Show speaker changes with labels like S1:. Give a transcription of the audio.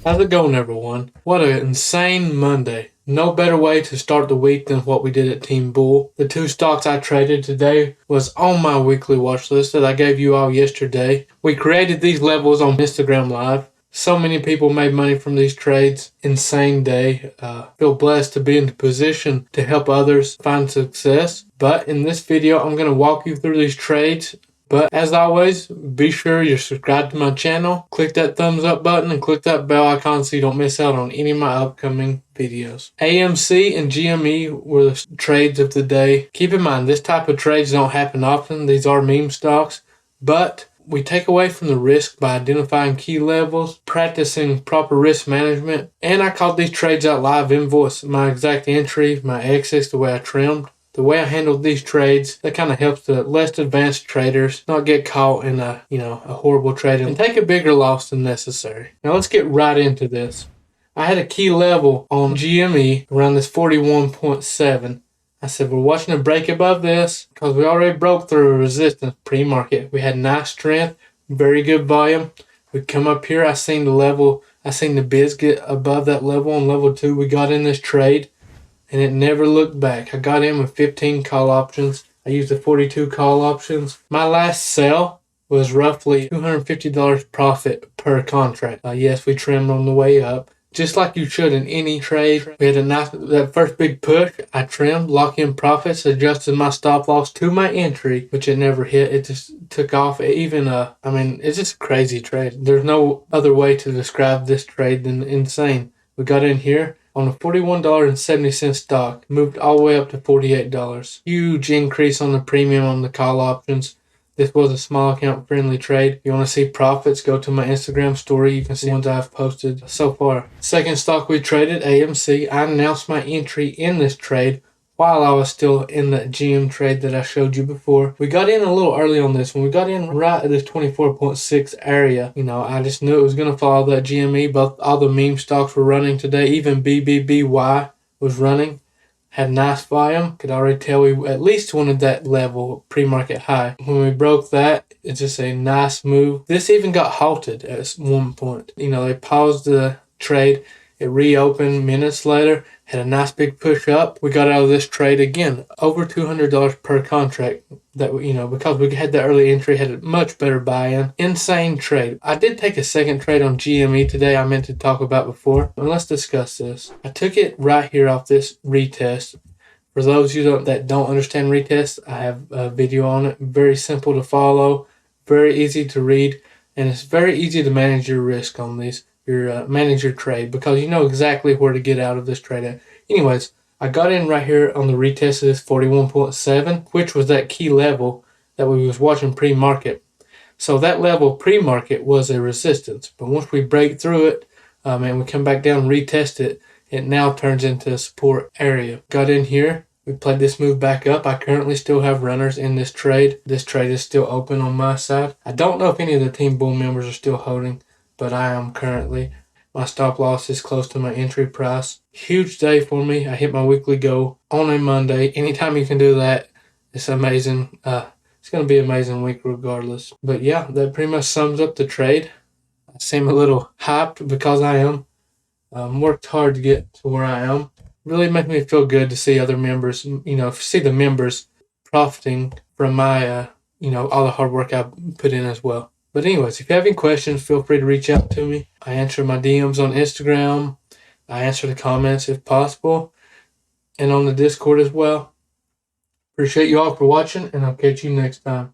S1: How's it going, everyone? What an insane Monday. No better way to start the week than what we did at Team Bull. The two stocks I traded today was on my weekly watch list that I gave you all yesterday. We created these levels on Instagram Live. So many people made money from these trades. Insane day. Feel blessed to be in the position to help others find success. But in this video, I'm going to walk you through these trades. But as always, be sure you're subscribed to my channel. Click that thumbs up button and click that bell icon so you don't miss out on any of my upcoming videos. AMC and GME were the trades of the day. Keep in mind, this type of trades don't happen often. These are meme stocks, but we take away from the risk by identifying key levels, practicing proper risk management, and I called these trades out live, invoice my exact entry, my exits, the way I trimmed. The way I handled these trades, that kind of helps the less advanced traders not get caught in a horrible trade and take a bigger loss than necessary. Now let's get right into this. I had a key level on GME around this 41.7. I said we're watching a break above this because we already broke through a resistance pre-market. We had nice strength, very good volume. We come up here, I seen the bids get above that level on level 2. We got in this trade and it never looked back. I got in with 15 call options. I used the 42 call options. My last sell was roughly $250 profit per contract. Yes, we trimmed on the way up, just like you should in any trade. We had that first big push. I trimmed, lock in profits, adjusted my stop loss to my entry, which it never hit. It just took off. It's just a crazy trade. There's no other way to describe this trade than insane. We got in here on a $41.70 stock, moved all the way up to $48. Huge increase on the premium on the call options. This was a small account friendly trade. If you want to see profits, go to my Instagram story. You can see ones I've posted so far. Second stock we traded, AMC. I announced my entry in this trade while I was still in the GM trade that I showed you before. We got in a little early on this one. We got in right at this 24.6 area. I just knew it was going to follow that GME. All the meme stocks were running today. Even BBBY was running. Had nice volume. Could already tell we at least wanted that level pre-market high. When we broke that, it's just a nice move. This even got halted at one point. They paused the trade. It reopened minutes later, had a nice big push up. We got out of this trade again, over $200 per contract. Because we had the early entry, had a much better buy-in. Insane trade. I did take a second trade on GME today I meant to talk about before. And let's discuss this. I took it right here off this retest. For those of you that don't understand retest, I have a video on it. Very simple to follow, very easy to read, and it's very easy to manage your risk on these. Manage your trade because you know exactly where to get out of this trade at. Anyways, I got in right here on the retest of this 41.7, which was that key level that we was watching pre-market. So that level pre-market was a resistance, but once we break through it and we come back down and retest it, it now turns into a support area. Got in here. We played this move back up. I currently still have runners in this trade. This trade is still open on my side. I don't know if any of the Team Bull members are still holding, but I am currently. My stop loss is close to my entry price. Huge day for me. I hit my weekly goal on a Monday. Anytime you can do that, it's amazing. It's going to be an amazing week regardless. But yeah, that pretty much sums up the trade. I seem a little hyped because I am. Worked hard to get to where I am. Really makes me feel good to see other members, see the members profiting from my, all the hard work I put in as well. But anyways, if you have any questions, feel free to reach out to me. I answer my DMs on Instagram. I answer the comments if possible. And on the Discord as well. Appreciate you all for watching, and I'll catch you next time.